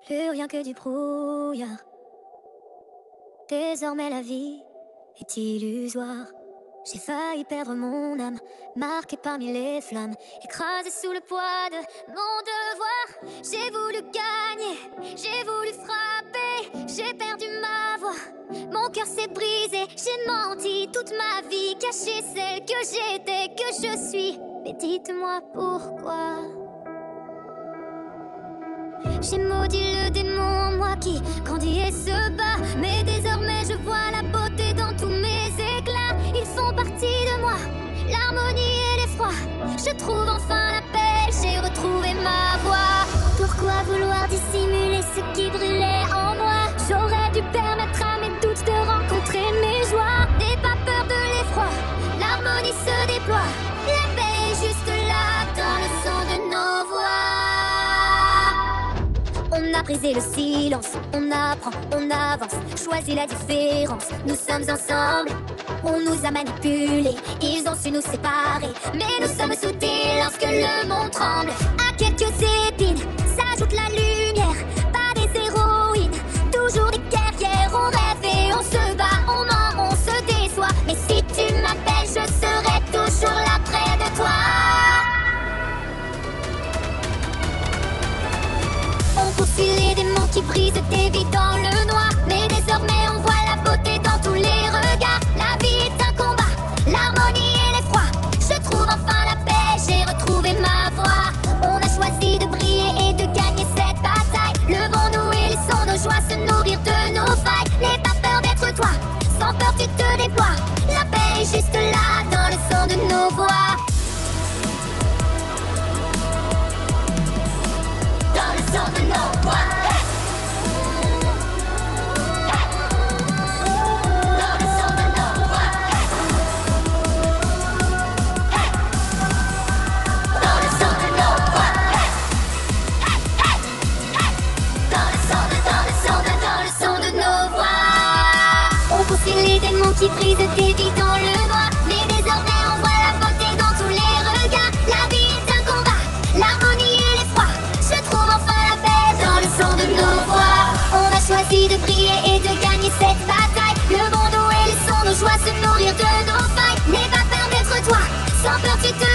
Plus rien que du brouillard. Désormais la vie est illusoire. J'ai failli perdre mon âme, marquée parmi les flammes, écrasée sous le poids de mon devoir. J'ai voulu gagner, j'ai voulu frapper, j'ai perdu ma voix, mon cœur s'est brisé. J'ai menti toute ma vie, caché celle que j'étais, que je suis. Mais dites-moi pourquoi. J'ai maudit le démon, moi qui grandit et se bat. Mais désormais je vois la beauté dans tous mes éclats. Ils font partie de moi, l'harmonie et l'effroi. Je trouve enfin la paix, j'ai retrouvé ma voix. Pourquoi vouloir dissimuler ce qui brûlait en moi? J'aurais dû permettre à mes doutes de rencontrer mes joies. N'aie pas peur de l'effroi, l'harmonie se déploie. La paix est juste là, dans le son de nos voix. On a brisé le silence, on apprend, on avance, choisit la différence, nous sommes ensemble. On nous a manipulés, ils ont su nous séparer, mais nous sommes soudés lorsque le monde tremble. À quelques épines s'ajoute la lumière, pas des héroïnes, toujours des guerrières. On rêve et on se bat, on ment, on se déçoit. Mais si tu m'appelles, je serai toujours là près de toi. On poursuit les démons qui brisent des vies dans le noir. Mais désormais on voit la beauté dans tous les regards. La vie est un combat, l'harmonie et l'effroi. Je trouve enfin la paix, j'ai retrouvé ma voix. On a choisi de briller et de gagner cette bataille. Levons-nous et laissons nos joies se nourrir de nos failles. N'aie pas peur d'être toi, sans peur tu te déploies. La paix est juste là, dans le son de nos voix. Dans le son de nos voix. Dans le son de nos voix. Dans le son de nos voix. Dans le son de nos voix. On poursuit les démons qui brisent des vies dans le noir. Mais désormais on voit la beauté dans tous les regards. La vie est un combat, l'harmonie et l'effroi. Je trouve enfin la paix dans le son de nos voix. On a choisi de briller et de gagner cette bataille. Levons-nous et laissons nos joies se nourrir de nos failles. N'aie pas peur d'être toi, sans peur tu te